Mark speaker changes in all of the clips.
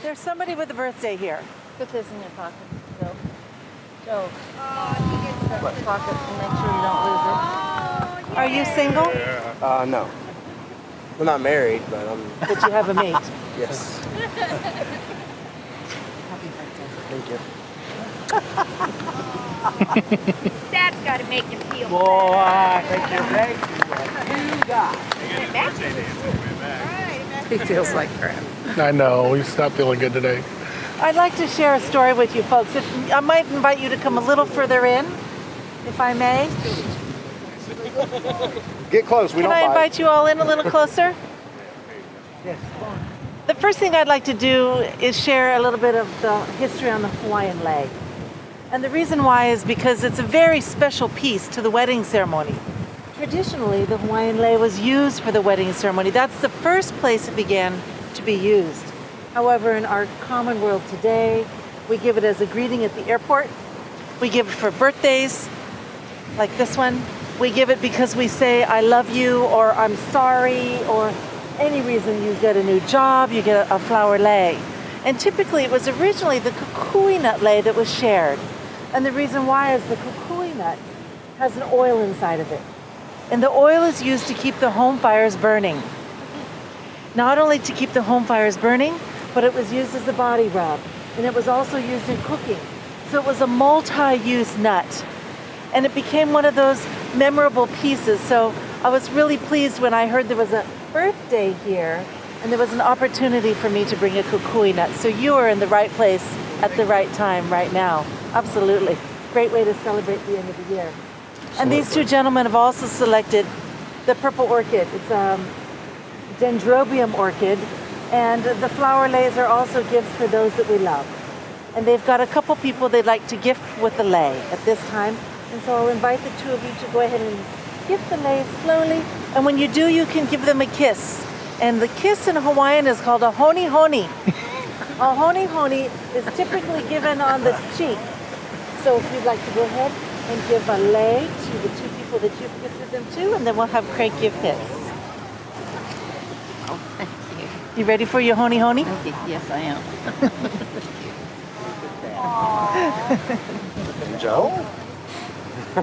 Speaker 1: There's somebody with a birthday here.
Speaker 2: Put this in your pocket, Joe. Joe. Put your pocket and make sure you don't lose it.
Speaker 1: Are you single?
Speaker 3: No. I'm not married, but I'm...
Speaker 1: But you have a mate.
Speaker 3: Yes.
Speaker 1: Happy birthday.
Speaker 3: Thank you.
Speaker 4: That's got to make him feel
Speaker 3: Boy, thank you.
Speaker 2: He feels like crap.
Speaker 5: I know, he's not feeling good today.
Speaker 1: I'd like to share a story with you folks. I might invite you to come a little further in, if I may.
Speaker 3: Get close, we
Speaker 1: Can
Speaker 3: don't
Speaker 1: I
Speaker 3: bite.
Speaker 1: invite you all in a little closer?
Speaker 3: Yes.
Speaker 1: The first thing I'd like to do is share a little bit of the history on the Hawaiian lei. And the reason why is because it's a very special piece to the wedding ceremony. Traditionally, the Hawaiian lei was used for the wedding ceremony. That's the first place it began to be used. However, in our common world today, we give it as a greeting at the airport. We give it for birthdays, like this one. We give it because we say, I love you, or I'm sorry, or any reason you get a new job, you get a flower lei. And typically it was originally the kukui nut lei that was shared. And the reason why is the kukui nut has an oil inside of it. And the oil is used to keep the home fires burning. Not only to keep the home fires burning, but it was used as a body rub. And it was also used in cooking. So it was a multi-use nut. And it became one of those memorable pieces. So I was really pleased when I heard there was a birthday here and there was an opportunity for me to bring a kukui nut. So you are in the right place at the right time right now. Absolutely. Great way to celebrate the end of the year. And these two gentlemen have also selected the purple orchid. It's dendrobium orchid. And the flower leis are also gifts for those that we love. And they've got a couple people they'd like to gift with the lei at this time. And so I'll invite the two of you to go ahead and gift the leis slowly. And when you do, you can give them a kiss. And the kiss in Hawaiian is called a honi honi. A honi honi is typically given on the cheek. So if you'd like to go ahead and give a lei to the two people that you've gifted them to, and then we'll have Craig give his.
Speaker 2: Oh, thank you.
Speaker 1: You ready for your honi honi?
Speaker 2: Okay, yes, I am.
Speaker 3: Joe?
Speaker 1: You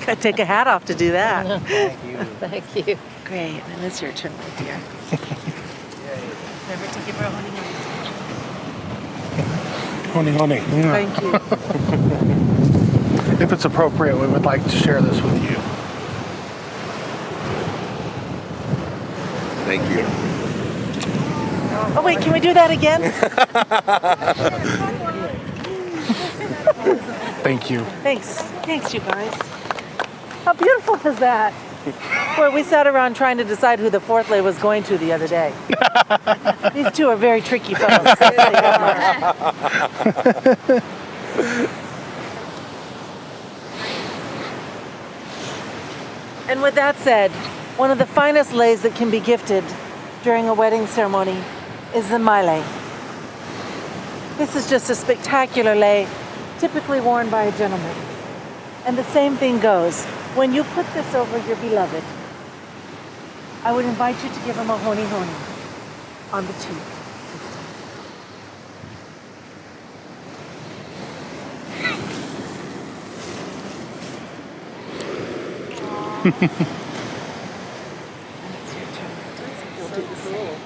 Speaker 1: gotta take a hat off to do that.
Speaker 3: Thank you.
Speaker 2: Thank you.
Speaker 1: Great, and it's your turn, my dear. Remember to give her a honi honi.
Speaker 5: Honey,
Speaker 1: Thank you.
Speaker 5: if it's appropriate, we would like to share this with you.
Speaker 3: Thank you.
Speaker 1: Oh wait, can we do that again?
Speaker 5: Thank you.
Speaker 1: Thanks you guys. How beautiful is that? Boy, we sat around trying to decide who the fourth lei was going to the other day. These two are very tricky fellows. And with that said, one of the finest leis that can be gifted during a wedding ceremony is the mai lei. This is just a spectacular lei, typically worn by a gentleman. And the same thing goes. When you put this over your beloved, I would invite you to give him a honi honi on the cheek. You'll do the same.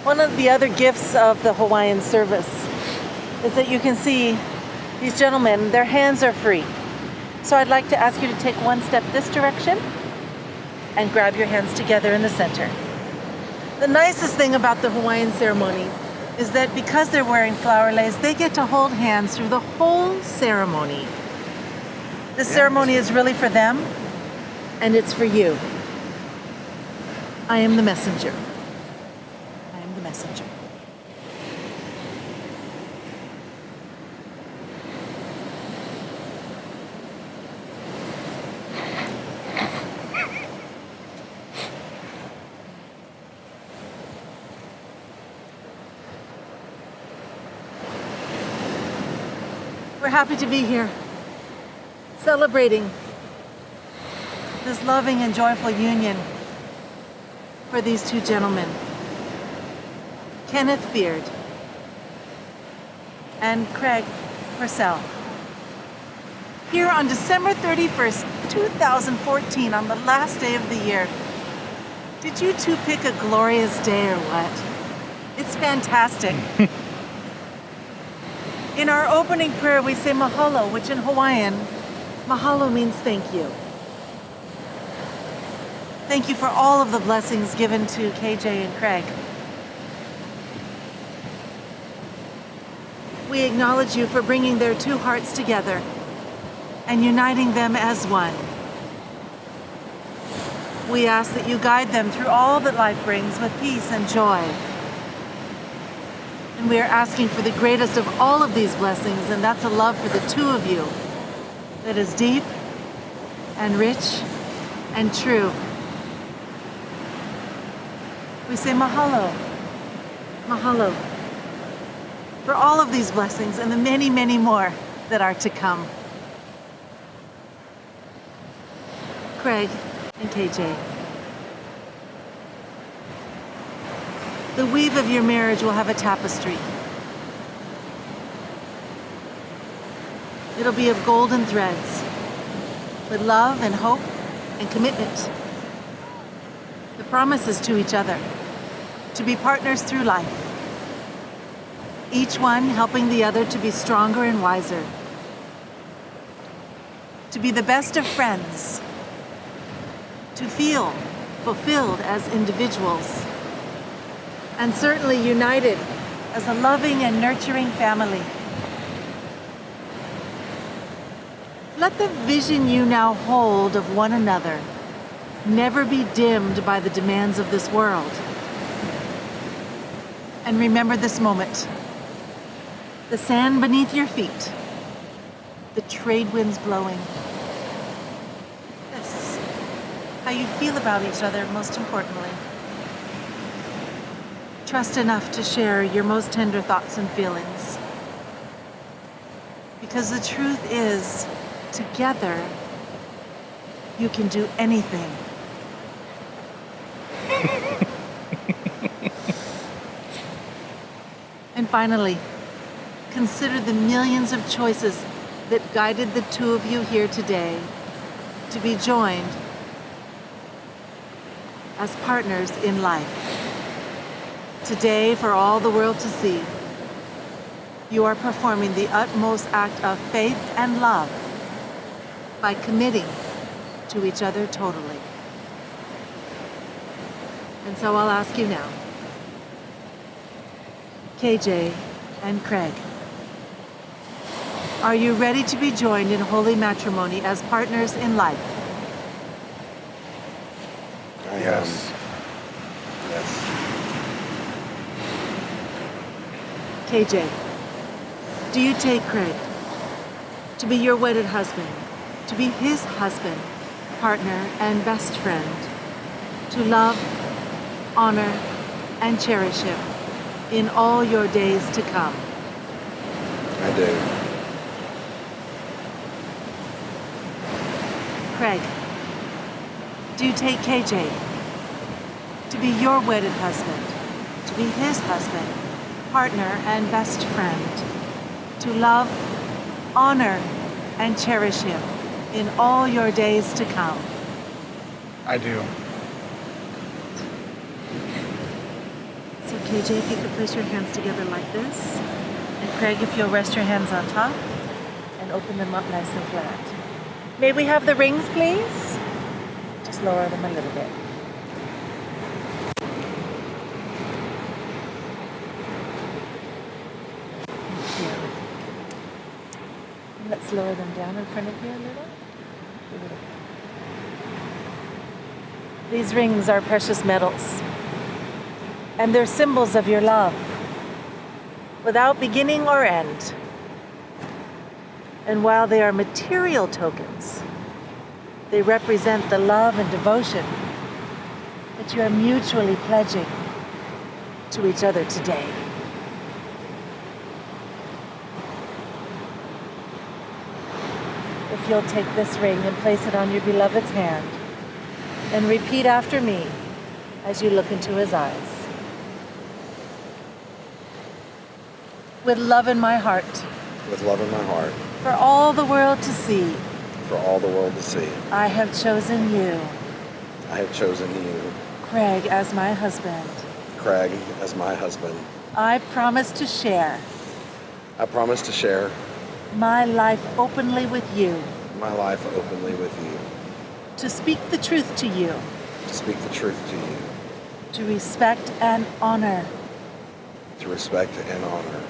Speaker 1: One of the other gifts of the Hawaiian service is that you can see these gentlemen, their hands are free. So I'd like to ask you to take one step this direction and grab your hands together in the center. The nicest thing about the Hawaiian ceremony is that because they're wearing flower leis, they get to hold hands through the whole ceremony. The ceremony is really for them, and it's for you. I am the messenger. I am the messenger. We're happy to be here, celebrating this loving and joyful union for these two gentlemen, Kenneth Beard and Craig Purcell. Here on December 31st, 2014, on the last day of the year. Did you two pick a glorious day or what? It's fantastic. In our opening prayer, we say mahalo, which in Hawaiian, mahalo means thank you. Thank you for all of the blessings given to KJ and Craig. We acknowledge you for bringing their two hearts together and uniting them as one. We ask that you guide them through all that life brings with peace and joy. And we are asking for the greatest of all of these blessings, and that's a love for the two of you that is deep and rich and true. We say mahalo, mahalo, for all of these blessings and the many, many more that are to come. Craig and KJ. The weave of your marriage will have a tapestry. It'll be of golden threads, with love and hope and commitment. The promises to each other, to be partners through life. Each one helping the other to be stronger and wiser. To be the best of friends. To feel fulfilled as individuals. And certainly united as a loving and nurturing family. Let the vision you now hold of one another never be dimmed by the demands of this world. And remember this moment. The sand beneath your feet. The trade winds blowing. This. How you feel about each other, most importantly. Trust enough to share your most tender thoughts and feelings. Because the truth is, together, you can do anything. And finally, consider the millions of choices that guided the two of you here today to be joined as partners in life. Today, for all the world to see, you are performing the utmost act of faith and love by committing to each other totally. And so I'll ask you now, KJ and Craig, are you ready to be joined in holy matrimony as partners in life?
Speaker 5: Yes.
Speaker 3: Yes.
Speaker 1: KJ, do you take Craig to be your wedded husband, to be his husband, partner, and best friend, to love, honor, and cherish him in all your days to come?
Speaker 3: I do.
Speaker 1: Craig, do you take KJ to be your wedded husband, to be his husband, partner, and best friend, to love, honor, and cherish him in all your days to come?
Speaker 5: I do.
Speaker 1: So KJ, if you could place your hands together like this, and Craig, if you'll rest your hands on top and open them up nice and flat. May we have the rings, please? Just lower them a little bit. Thank you. Let's lower them down in front of you a little. These rings are precious metals, and they're symbols of your love, without beginning or end. And while they are material tokens, they represent the love and devotion that you are mutually pledging to each other today. if you'll take this ring and place it on your beloved's hand and repeat after me as you look into his eyes. With love in my heart,
Speaker 5: With love in my heart,
Speaker 1: for all the world to see,
Speaker 5: for all the world to see,
Speaker 1: I have chosen you,
Speaker 5: I have chosen you,
Speaker 1: Craig, as my husband.
Speaker 5: Craig, as my husband.
Speaker 1: I promise to share
Speaker 5: I promise to share
Speaker 1: my life openly with you,
Speaker 5: my life openly with you,
Speaker 1: to speak the truth to you,
Speaker 5: to speak the truth to you,
Speaker 1: to respect and honor,
Speaker 5: to respect and honor,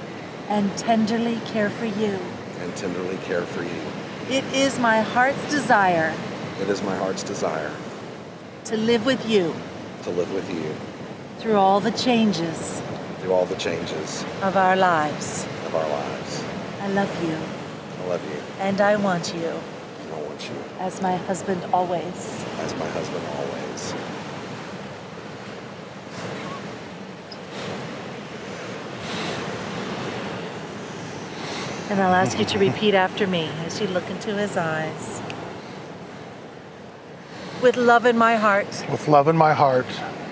Speaker 1: and tenderly care for you.
Speaker 5: and tenderly care for you.
Speaker 1: It is my heart's desire
Speaker 5: It is my heart's desire
Speaker 1: to live with you
Speaker 5: to live with you
Speaker 1: through all the changes
Speaker 5: through all the changes
Speaker 1: of our lives.
Speaker 5: of our lives.
Speaker 1: I love you,
Speaker 5: I love you,
Speaker 1: and I want you
Speaker 5: and I want you
Speaker 1: as my husband always.
Speaker 5: as my husband always.
Speaker 1: And I'll ask you to repeat after me as you look into his eyes. With love in my heart,
Speaker 6: With love in my heart,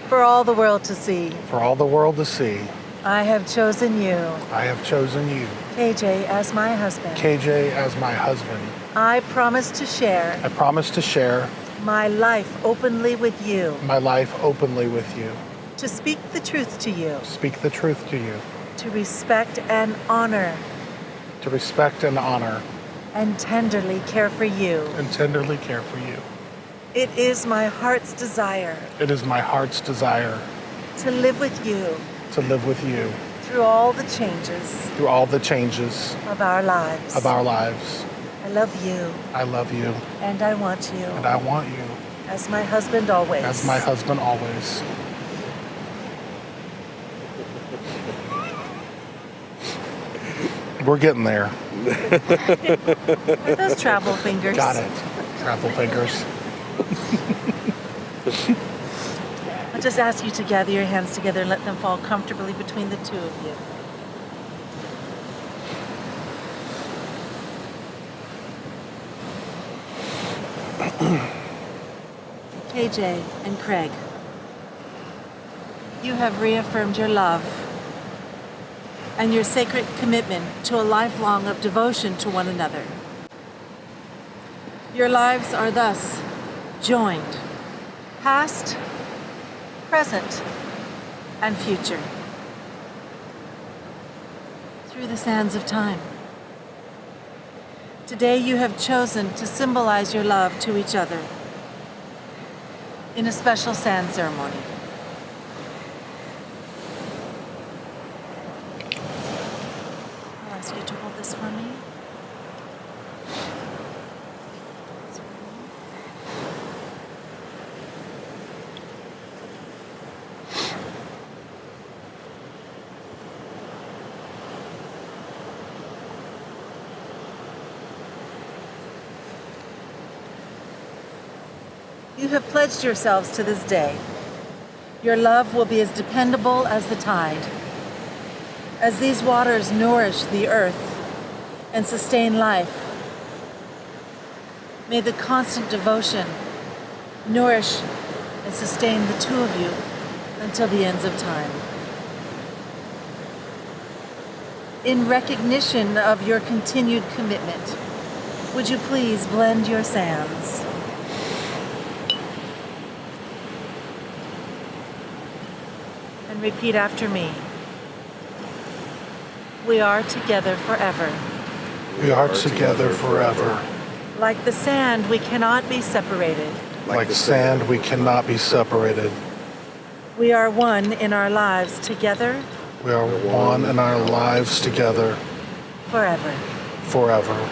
Speaker 1: for all the world to see,
Speaker 6: for all the world to see,
Speaker 1: I have chosen you,
Speaker 6: I have chosen you,
Speaker 1: KJ, as my husband.
Speaker 6: KJ, as my husband.
Speaker 1: I promise to share
Speaker 6: I promise to share
Speaker 1: my life openly with you,
Speaker 6: my life openly with you,
Speaker 1: to speak the truth to you,
Speaker 6: speak the truth to you,
Speaker 1: to respect and honor,
Speaker 6: to respect and honor,
Speaker 1: and tenderly care for you.
Speaker 6: and tenderly care for you.
Speaker 1: It is my heart's desire
Speaker 6: It is my heart's desire
Speaker 1: to live with you
Speaker 6: to live with you
Speaker 1: through all the changes
Speaker 6: through all the changes
Speaker 1: of our lives.
Speaker 6: of our lives.
Speaker 1: I love you,
Speaker 6: I love you,
Speaker 1: and I want you
Speaker 6: and I want you
Speaker 1: as my husband always.
Speaker 6: as my husband always. We're getting there.
Speaker 1: Are those travel fingers?
Speaker 6: Got it. Travel fingers.
Speaker 1: I'll just ask you to gather your hands together and let them fall comfortably between the two of you. KJ and Craig, you have reaffirmed your love and your sacred commitment to a lifelong of devotion to one another. Your lives are thus joined, past, present, and future, through the sands of time. Today you have chosen to symbolize your love to each other in a special sand ceremony. I'll ask you to hold this for me. You have pledged yourselves to this day. Your love will be as dependable as the tide. As these waters nourish the earth and sustain life, may the constant devotion nourish and sustain the two of you until the ends of time. In recognition of your continued commitment, would you please blend your sands? And repeat after me. We are together forever.
Speaker 6: We are together forever.
Speaker 1: Like the sand, we cannot be separated.
Speaker 6: Like sand, we cannot be separated.
Speaker 1: We are one in our lives together
Speaker 6: We are one in our lives together
Speaker 1: forever.
Speaker 6: forever.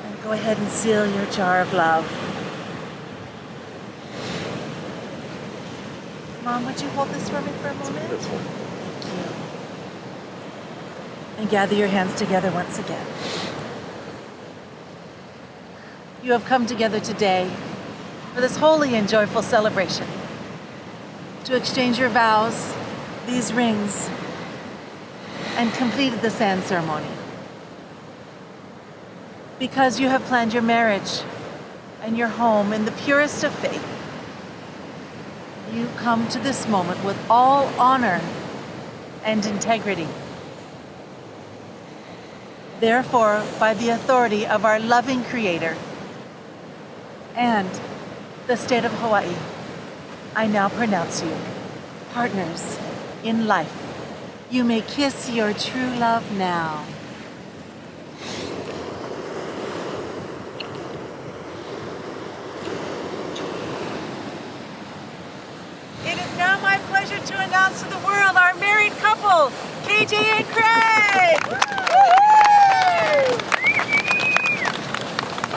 Speaker 1: And go ahead and seal your jar of love. Mom, would you hold this for me for a moment? Thank you. And gather your hands together once again. You have come together today for this holy and joyful celebration, to exchange your vows, these rings, and completed the sand ceremony. Because you have planned your marriage and your home in the purest of faith, you come to this moment with all honor and integrity. Therefore, by the authority of our loving Creator and the state of Hawaii, I now pronounce you partners in life. You may kiss your true love now. It is now my pleasure to announce to the world our married couple, KJ and Craig!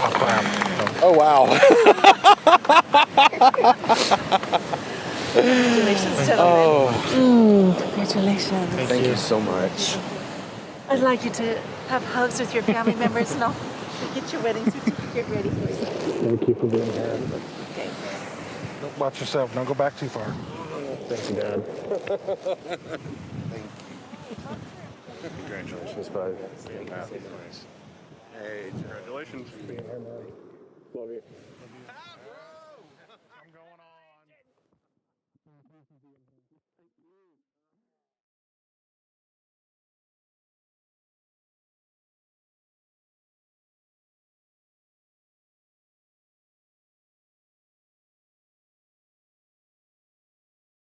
Speaker 6: Oh, crap.
Speaker 3: Oh wow.
Speaker 1: Congratulations, gentlemen.
Speaker 3: Oh,
Speaker 1: Congratulations.
Speaker 3: thank you so much.
Speaker 1: I'd like you to have hugs with your family members and I'll get your wedding certificate ready for you.
Speaker 6: Thank you for being here.
Speaker 1: Okay.
Speaker 6: Watch yourself. Don't go back too far.
Speaker 3: Thank you, Dad.
Speaker 5: Congratulations, bud. Hey,
Speaker 7: Congratulations.
Speaker 6: Love you.